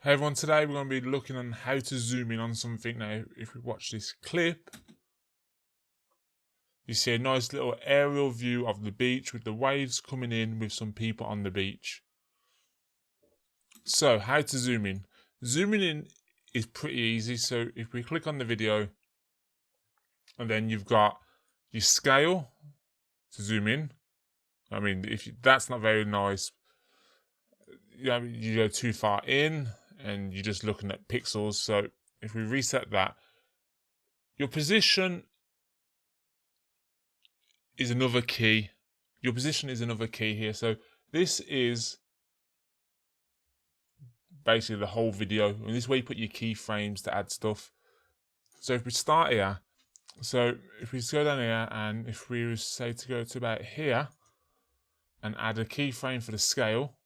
Hey everyone, today we're going to be looking on how to zoom in on something. Now, if we watch this clip, you see a nice little aerial view of the beach with the waves coming in with some people on the beach. So, how to zoom in? Zooming in is pretty easy. So, if we click on the video, and then you've got your scale to zoom in. I mean, that's not very nice. You go too far in, and you're just looking at pixels. So if we reset that, your position is another key. Your position is another key here. So this is basically the whole video. And this is where you put your keyframes to add stuff. So if we start here, so if we go down here, and if we say to go to about here and add a keyframe for the scale,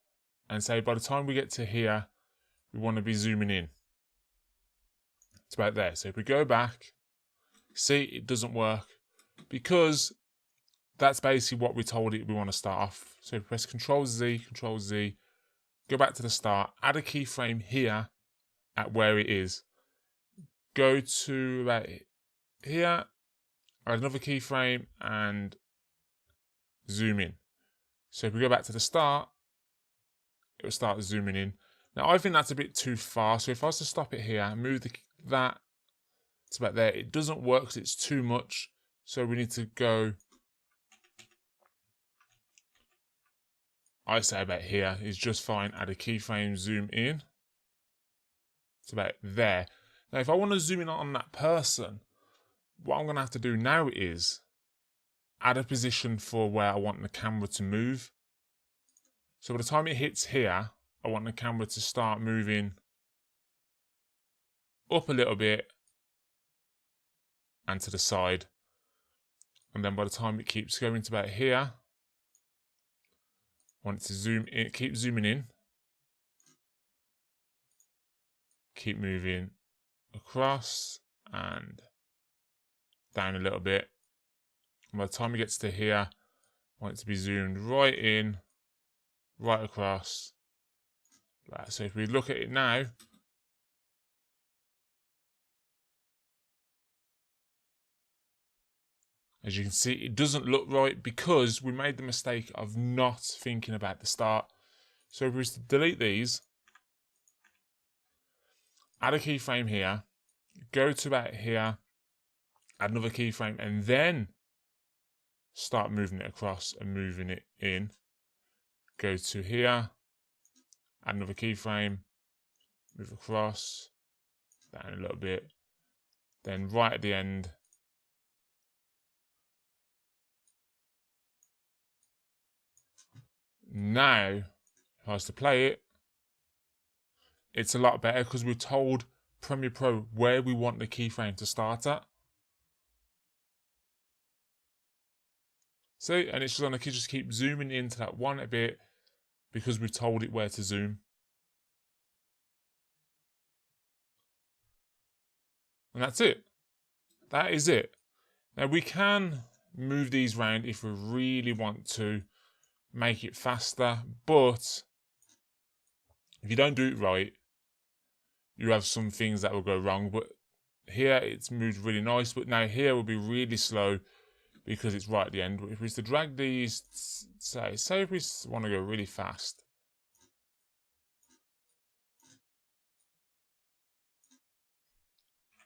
and say by the time we get to here, we want to be zooming in. It's about there. So if we go back, see, it doesn't work because that's basically what we told it we want to start off. So if we press Control Z, go back to the start, add a keyframe here at where it is. Go to about here, add another keyframe and zoom in. So if we go back to the start, it will start zooming in. Now I think that's a bit too far. So if I was to stop it here and move that to about there, it doesn't work because it's too much. So we need to go, I say about here is just fine. Add a keyframe, zoom in. It's about there. Now if I want to zoom in on that person, what I'm going to have to do now is add a position for where I want the camera to move. So by the time it hits here, I want the camera to start moving up a little bit and to the side. And then by the time it keeps going to about here, I want it to zoom in, keep zooming in, keep moving across and down a little bit. And by the time it gets to here, I want it to be zoomed right in, right across. So if we look at it now, as you can see, it doesn't look right because we made the mistake of not thinking about the start. So if we was to delete these, add a keyframe here, go to about here, add another keyframe, and then start moving it across and moving it in. Go to here, add another keyframe, move across, down a little bit, then right at the end, now, if I was to play it, it's a lot better because we've told Premiere Pro where we want the keyframe to start at. See, and it's just going to just keep zooming into that one a bit because we've told it where to zoom. And that's it. That is it. Now we can move these around if we really want to make it faster, but if you don't do it right, you have some things that will go wrong. But here it's moved really nice, but now here will be really slow because it's right at the end. If we was to drag these, say if we want to go really fast,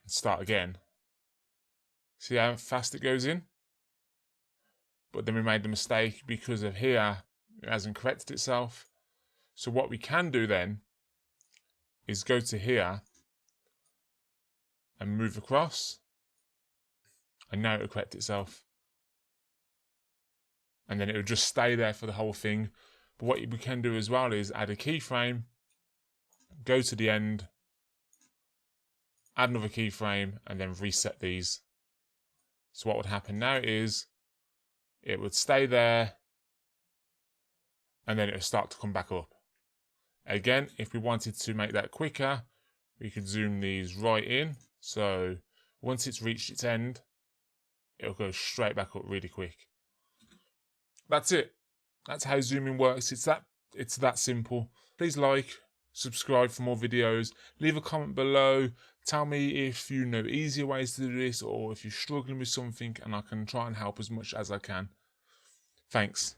start again. See how fast it goes in? But then we made the mistake because of here, it hasn't corrected itself. So what we can do then is go to here and move across, and now it'll correct itself. And then it'll just stay there for the whole thing. But what we can do as well is add a keyframe, go to the end, add another keyframe, and then reset these. So what would happen now is it would stay there, and then it would start to come back up. Again, if we wanted to make that quicker, we could zoom these right in. So once it's reached its end, it'll go straight back up really quick. That's it. That's how zooming works. It's that simple. Please like, subscribe for more videos, leave a comment below, tell me if you know easier ways to do this or if you're struggling with something, and I can try and help as much as I can. Thanks.